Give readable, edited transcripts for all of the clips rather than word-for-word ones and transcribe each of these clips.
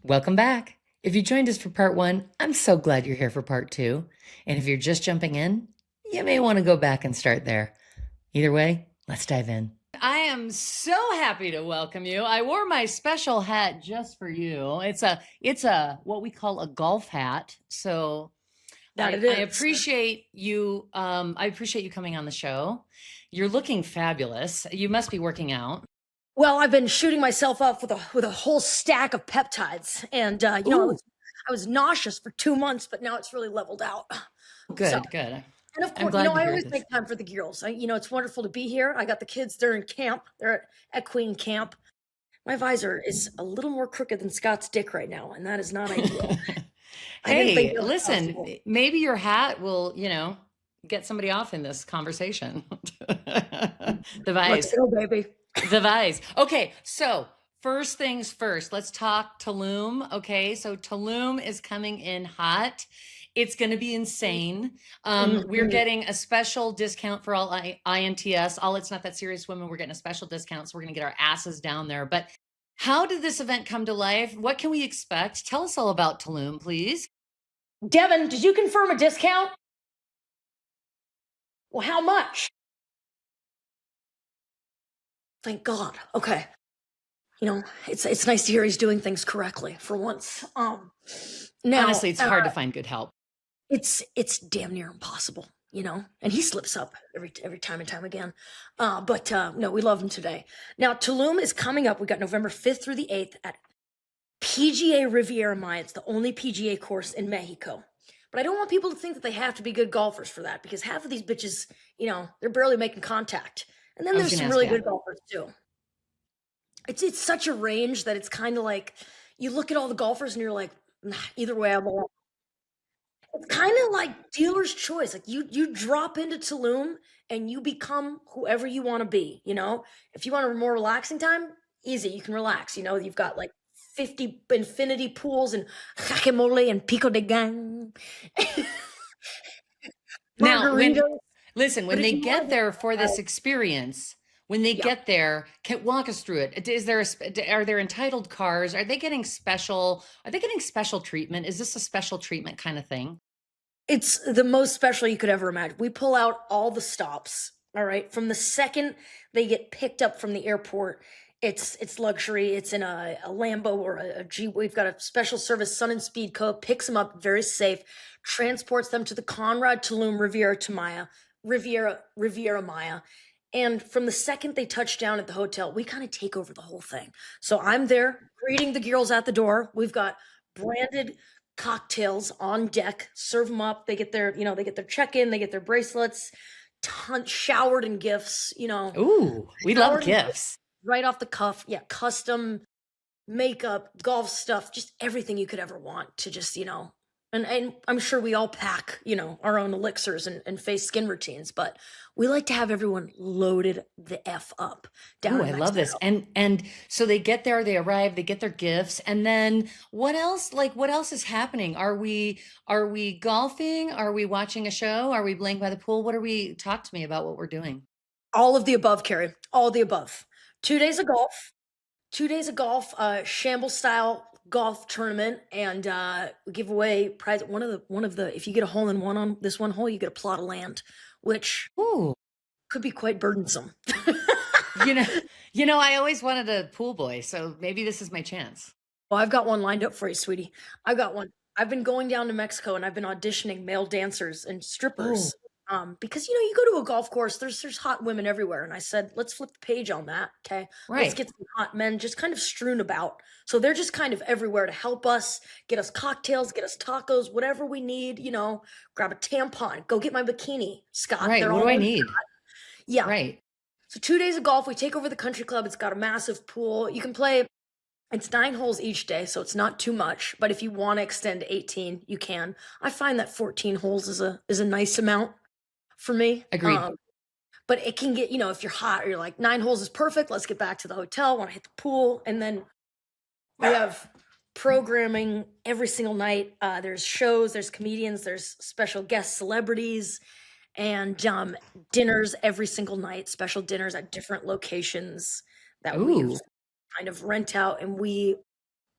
Welcome back. If you joined us for part one, I'm so glad you're here for part two. And if you're just jumping in, you may want to go back and start there. Either way, let's dive in. I am so happy to welcome you. I wore my special hat just for you. It's a what we call a golf hat. So That it I is. appreciate you. I appreciate you coming on the show. You're looking fabulous. You must be working out. Well, I've been shooting myself up with a whole stack of peptides, and Ooh, I was nauseous for 2 months, but now it's really leveled out. So, good, good. and of I'm course, glad to I hear always this. make time for the girls. It's wonderful to be here. I got the kids; they're in camp. They're at Queen Camp. My visor is a little more crooked than Scott's dick right now, and that is not ideal. I didn't think Hey, that was listen, possible. maybe your hat will, get somebody off in this conversation. The Let's vise, go, baby. the vise. Okay, so first things first, let's talk Tulum. Okay, so Tulum is coming in hot. It's going to be insane. We're Mhm. getting a special discount for all INTS, all It's Not That Serious women. We're getting a special discount, so we're going to get our asses down there. But how did this event come to life? What can we expect? Tell us all about Tulum, please. Devin, did you confirm a discount? Well, how much? Thank God. Okay. It's nice to hear he's doing things correctly for once. Now Honestly, it's hard to find good help. it's damn near impossible, and he slips up every time and time again. But no, we love him today. Now Tulum is coming up. We got November 5th through the 8th at PGA Riviera Maya. It's the only PGA course in Mexico. But I don't want people to think that they have to be good golfers for that, because half of these bitches, they're barely making contact. And then I was there's going to some ask really you. good golfers too. It's such a range that it's kind of like you look at all the golfers and you're like, nah, either way, I belong. It's kind of like dealer's choice. Like you drop into Tulum and you become whoever you want to be. If you want a more relaxing time, easy, you can relax. You've got like 50 infinity pools and jaquemole and pico de gang, Now, margaritas. listen, But when if they you want get to be, there for this experience, when they yeah, get there, can walk us through it. Are there entitled cars? Are they getting special treatment? Is this a special treatment kind of thing? it's the most special you could ever imagine. We pull out all the stops. All right. From the second they get picked up from the airport, it's luxury. It's in a Lambo or a Jeep. We've got a special service, Sun and Speed Co. Picks them up very safe, transports them to the Conrad Tulum Riviera Maya. And from the second they touch down at the hotel, we kind of take over the whole thing. So I'm there greeting the girls at the door. We've got branded cocktails on deck, serve them up. They get their check-in, they get their bracelets, showered in gifts, Ooh, we love showered in gifts gifts. right off the cuff. Yeah, custom makeup, golf stuff, just everything you could ever want to just, and I'm sure we all pack, our own elixirs and face skin routines, but we like to have everyone loaded the F up down Ooh, in I love this. Mexico. And so they get there, they arrive, they get their gifts, and then what else? Like what else is happening? Are we golfing? Are we watching a show? Are we playing by the pool? Talk to me about what we're doing. All of the above, Carrie. All of the above. 2 days of golf. 2 days of golf, shamble-style golf tournament, and we give away prize. One of the if you get a hole in one on this one hole, you get a plot of land, which Ooh, could be quite burdensome. you know, I always wanted a pool boy, so maybe this is my chance. Well, I've got one lined up for you, sweetie. I've got one. I've been going down to Mexico and I've been auditioning male dancers and Oh, strippers. Because you go to a golf course, there's hot women everywhere, and I said, let's flip the page on that. Okay, let's right. get some hot men just kind of strewn about. So they're just kind of everywhere to help us, get us cocktails, get us tacos, whatever we need. Grab a tampon, go get my bikini, Scott. Right. They're What do all I in. need? Yeah. Right. So 2 days of golf. We take over the country club. It's got a massive pool. You can play. It's 9 holes each day, so it's not too much. But if you want to extend to 18, you can. I find that 14 holes is a nice amount for me. Agreed. But it can get, if you're hot or you're like 9 holes is perfect, let's get back to the hotel, want to hit the pool. And then we have programming every single night. There's shows, there's comedians, there's special guest celebrities, and dinners every single night, special dinners at different locations that we Ooh. kind of rent out, and we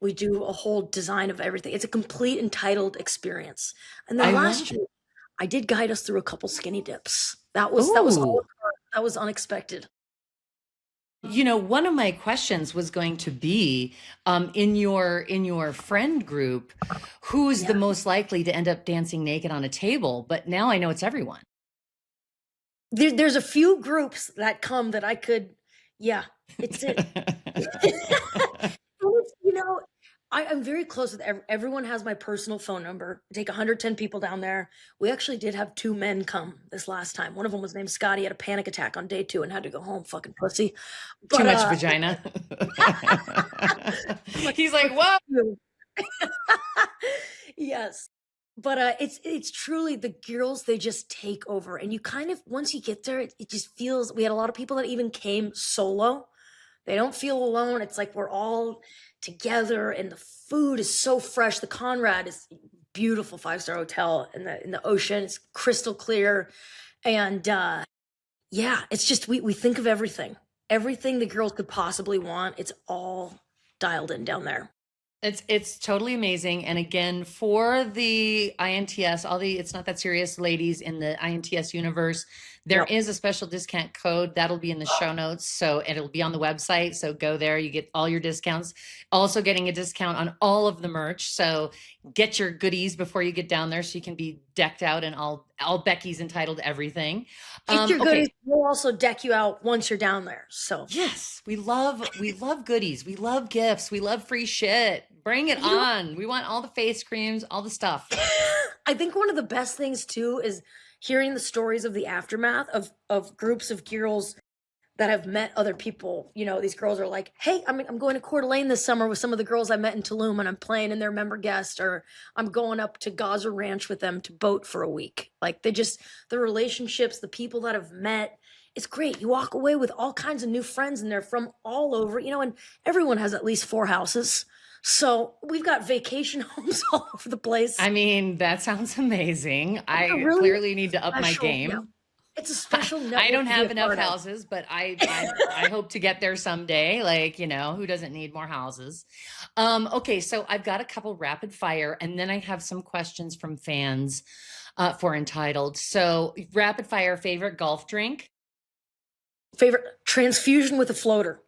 We do a whole design of everything. It's a complete entitled experience. And then I love last it. year, I did guide us through a couple skinny dips. That was all Ooh. that was unexpected. One of my questions was going to be, in your friend group, who's Yeah. the most likely to end up dancing naked on a table? But now I know it's everyone. There's a few groups that come that I could, yeah, it's it. And it's, I'm very close with everyone has my personal phone number. I take 110 people down there. We actually did have 2 men come this last time. One of them was named Scotty, had a panic attack on day 2 and had to go home, fucking pussy. Too But, much vagina. too much He's like, pussy whoa. for you. Yes. But, it's truly the girls, they just take over, and you kind of once you get there, it just feels we had a lot of people that even came solo. They don't feel alone. It's like we're all together and the food is so fresh. The Conrad is beautiful 5-star hotel in the ocean. It's crystal clear. And yeah, it's just we think of everything. Everything the girls could possibly want. It's all dialed in down there. It's totally amazing. And again, for the INTS, all the It's Not That Serious ladies in the INTS universe, there Yep. is a special discount code that'll be in the show notes. So it'll be on the website. So go there, you get all your discounts. Also getting a discount on all of the merch. So get your goodies before you get down there so you can be decked out and all Becky's entitled to everything. Get your Okay. goodies. We'll also deck you out once you're down there. So Yes, we love goodies. We love gifts. We love free shit. Bring it you know on. We want all the face creams, all the stuff. I think one of the best things too is hearing the stories of the aftermath of groups of girls that have met other people. These girls are like, "Hey, I'm going to Coeur d'Alene this summer with some of the girls I met in Tulum, and I'm playing in their member guest, or I'm going up to Gaza Ranch with them to boat for a week." Like the relationships, the people that have met. It's great. You walk away with all kinds of new friends, and they're from all over. And everyone has at least 4 houses. So we've got vacation homes all over the place. I mean, that sounds amazing. It's a I really clearly need to up my special, yeah. game. It's a special I network don't to be have a enough part of. houses, but I hope to get there someday. Like, who doesn't need more houses? Okay, so I've got a couple rapid fire, and then I have some questions from fans for Entitled. So rapid fire, favorite golf drink? Favorite transfusion with a floater.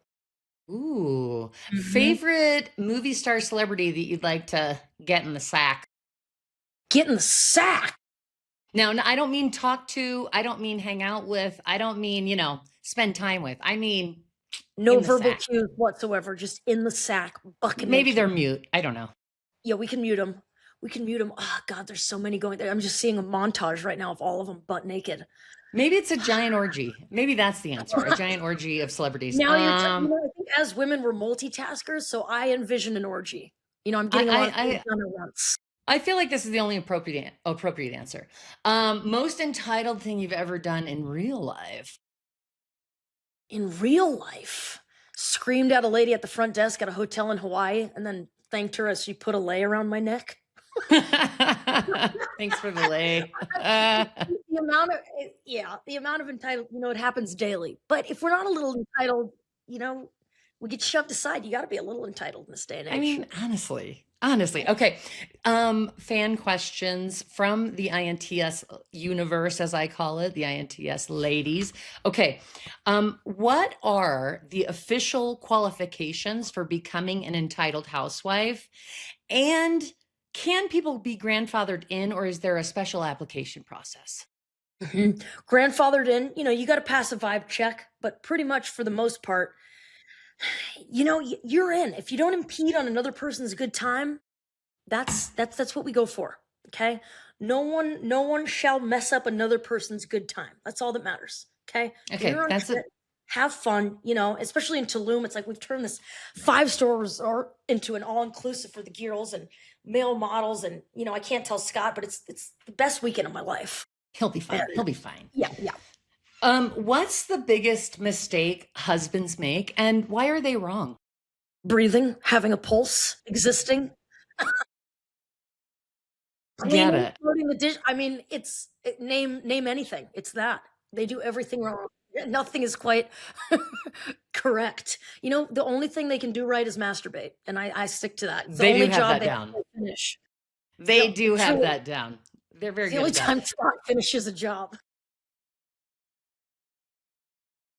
Ooh, Mhm. favorite movie star celebrity that you'd like to get in the sack? Get in the sack. Now, I don't mean talk to, I don't mean hang out with, I don't mean, spend time with. I mean No in the verbal sack. cues whatsoever, just in the sack, bucket Maybe naked. they're mute. I don't know. Yeah, we can mute them. We can mute them. Oh god, there's so many going there. I'm just seeing a montage right now of all of them butt naked. Maybe it's a giant orgy. Maybe that's the answer. A giant orgy of celebrities. Now I think as women, we're multitaskers, so I envision an orgy. I'm getting a lot of things I done at once. I feel like this is the only appropriate answer. Most entitled thing you've ever done in real life. In real life, screamed at a lady at the front desk at a hotel in Hawaii and then thanked her as she put a lei around my neck. Thanks for the lay. The amount of yeah, the amount of entitled, it happens daily. But if we're not a little entitled, you know, we get shoved aside. You got to be a little entitled in this day and I age. mean, honestly. Okay. Fan questions from the INTS universe, as I call it, the INTS ladies. Okay. What are the official qualifications for becoming an entitled housewife? And can people be grandfathered in, or is there a special application process? Grandfathered in, you got to pass a vibe check, but pretty much for the most part, you're in. If you don't impede on another person's good time, that's what we go for. Okay. No one shall mess up another person's good time. That's all that matters. Okay. Get Okay, her on that's a trip, have fun, especially in Tulum. It's like we've turned this 5-star resort into an all-inclusive for the girls and male models. And I can't tell Scott, but it's the best weekend of my life. he'll be Yeah. fine. He'll be fine. Yeah. Yeah. What's the biggest mistake husbands make, and why are they wrong? Breathing, having a pulse, existing, Get cleaning, it. loading the dish. I mean, name anything. It's that. They do everything wrong. Nothing is quite correct. You know, the only thing they can do right is masturbate, and I stick to that. It's the They do only have job that they down. have to finish. They No, do have truly, that down. They're very it's the good only at that. time Scott finishes a job.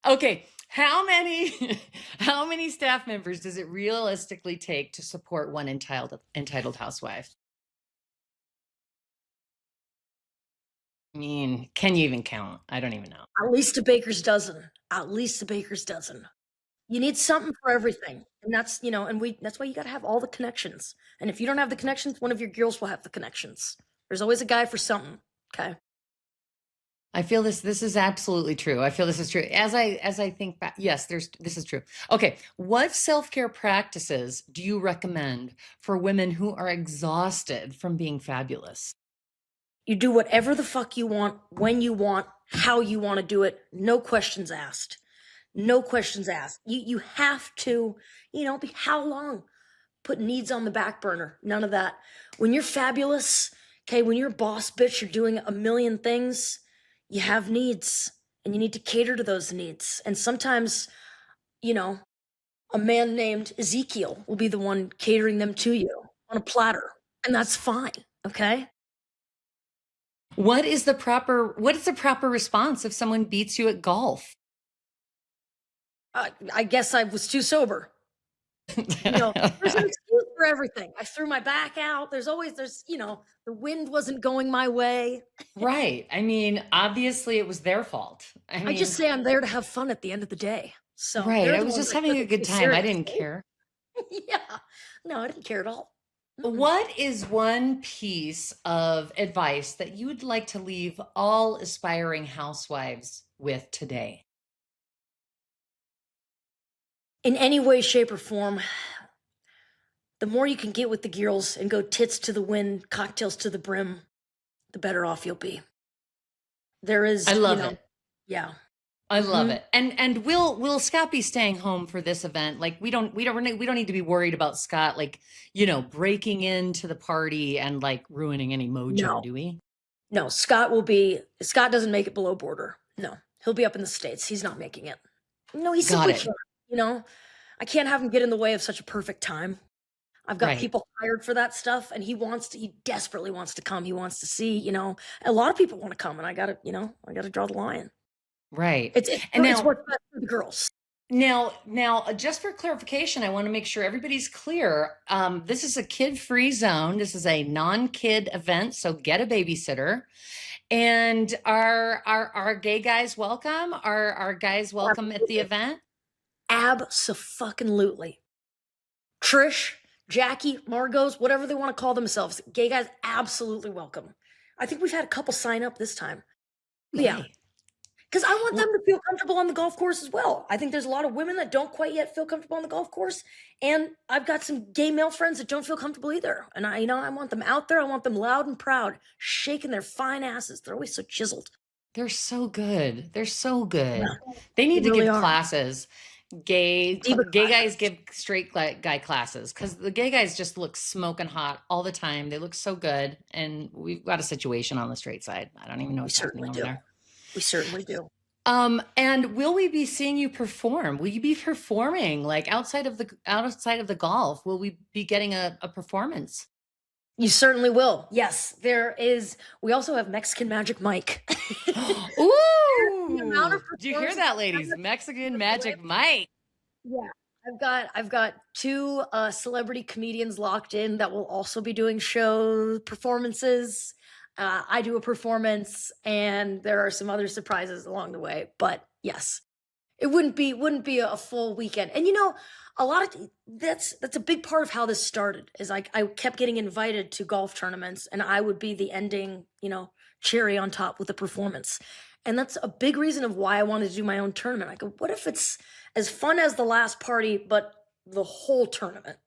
Okay, how many how many staff members does it realistically take to support one entitled housewife? I mean, can you even count? I don't even know. At least a baker's dozen. At least a baker's dozen. You need something for everything. And that's, and that's why you got to have all the connections. And if you don't have the connections, one of your girls will have the connections. There's always a guy for something. Okay. I feel this is absolutely true. I feel this is true. As I think back, yes, this is true. Okay, what self-care practices do you recommend for women who are exhausted from being fabulous? You do whatever the fuck you want, when you want, how you want to do it. No questions asked. No questions asked. You have to, how long? Put needs on the back burner. None of that. When you're fabulous, okay, when you're a boss bitch, you're doing a million things, you have needs and you need to cater to those needs. And sometimes, you know, a man named Ezekiel will be the one catering them to you on a platter. And that's fine. Okay. What is the proper response if someone beats you at golf? I guess I was too sober. There's an excuse for everything. I threw my back out. The wind wasn't going my way. Right. I mean, obviously it was their fault. I I mean, just say I'm there to have fun at the end of the day. So right. they're I the was ones just I having took a it good too time. I didn't seriously. care. Yeah. No, I didn't care at all. Mm-mm. What is one piece of advice that you would like to leave all aspiring housewives with today? In any way, shape, or form, the more you can get with the girls and go tits to the wind, cocktails to the brim, the better off you'll be. There I is, love it. yeah. I love Hmm. it. And will Scott be staying home for this event? Like we don't need to be worried about Scott like, breaking into the party and like ruining any mojo, No, do we? no. Scott doesn't make it below border. No, he'll be up in the States. He's not making it. No, he Got simply it. can't. You know, I can't have him get in the way of such a perfect time. I've got Right. people hired for that stuff, and he desperately wants to come. He wants to see, a lot of people want to come, and I gotta draw the line. Right. It's And it's now what's best for the girls. just for clarification, I want to make sure everybody's clear. This is a kid-free zone. This is a non-kid event, so get a babysitter. And are gay guys welcome? Are guys welcome at the Absolutely. event? Abso-fucking-lutely. Trish, Jackie, Margot's, whatever they want to call themselves, gay guys, absolutely welcome. I think we've had a couple sign up this time. Yeah. Yay. Because I want them Well, to feel comfortable on the golf course as well. I think there's a lot of women that don't quite yet feel comfortable on the golf course, and I've got some gay male friends that don't feel comfortable either. And I want them out there. I want them loud and proud, shaking their fine asses. They're always so chiseled. they're so good. They're so Yeah, good. They they need to really give are. classes. Diva Gay guys classes. give straight guy classes because the gay guys just look smoking hot all the time. They look so good, and we've got a situation on the straight side. I don't even know We what's happening certainly over do. there. We certainly do. And will we be seeing you perform? Will you be performing like outside of the golf? Will we be getting a performance? You certainly will. Yes, there is. We also have Mexican Magic Mike. The amount of Ooh, do you hear performances that, we ladies? have Mexican with. Magic Mike. Yeah. I've got two celebrity comedians locked in that will also be doing show performances. I do a performance, and there are some other surprises along the way. But yes, it wouldn't be a full weekend. And a lot of that's a big part of how this started. Is like I kept getting invited to golf tournaments, and I would be the ending, cherry on top with a performance. And that's a big reason of why I wanted to do my own tournament. I go, what if it's as fun as the last party, but the whole tournament?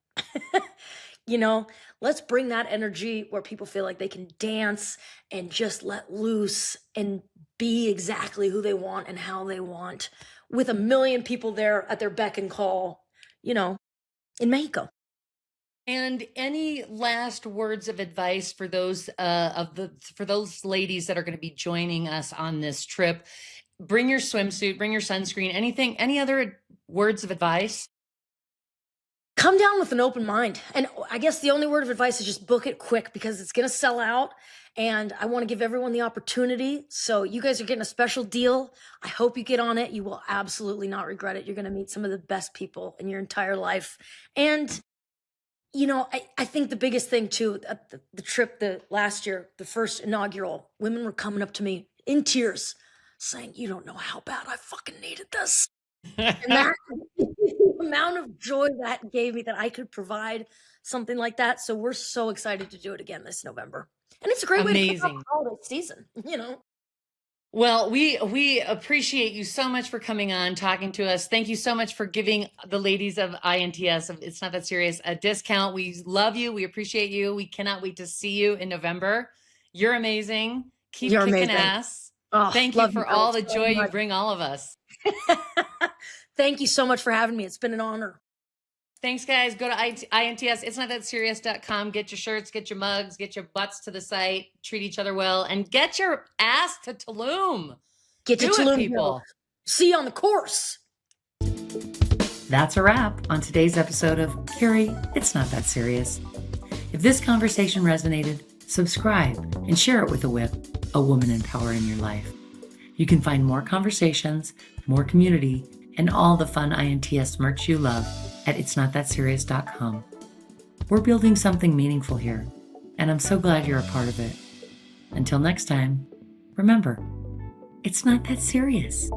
you know, let's bring that energy where people feel like they can dance and just let loose and be exactly who they want and how they want, with a million people there at their beck and call, you know, in Mexico. And any last words of advice for those ladies that are going to be joining us on this trip? bring your swimsuit, bring your sunscreen, anything, any other words of advice? Come down with an open mind. And I guess the only word of advice is just book it quick because it's going to sell out. And I want to give everyone the opportunity. So you guys are getting a special deal. I hope you get on it. You will absolutely not regret it. You're going to meet some of the best people in your entire life. And, I think the biggest thing too, at the trip, the last year, the first inaugural, women were coming up to me in tears saying, "You don't know how bad I fucking needed this." And that the amount of joy that gave me that I could provide something like that. So we're so excited to do it again this November. And it's a great way to kick off Amazing. the holiday season. Well, we appreciate you so much for coming on, talking to us. Thank you so much for giving the ladies of INTS, of It's Not That Serious, a discount. We love you. We appreciate you. We cannot wait to see you in November. You're amazing. Keep You're kicking amazing. ass. Oh, Thank you love for you all girls the so joy you much. bring all of us. Thank you so much for having me. It's been an honor. Thanks, guys. Go to INTS, it's not that serious.com. Get your shirts, get your mugs, get your butts to the site, treat each other well, and get your ass to Tulum. Get to Do it, Tulum, people. girl. See you on the course. That's a wrap on today's episode of Carrie, It's Not That Serious. If this conversation resonated, subscribe and share it with a whip, a woman in power in your life. You can find more conversations, more community, and all the fun INTS merch you love at itsnotthatserious.com. We're building something meaningful here, and I'm so glad you're a part of it. Until next time, remember, it's not that serious.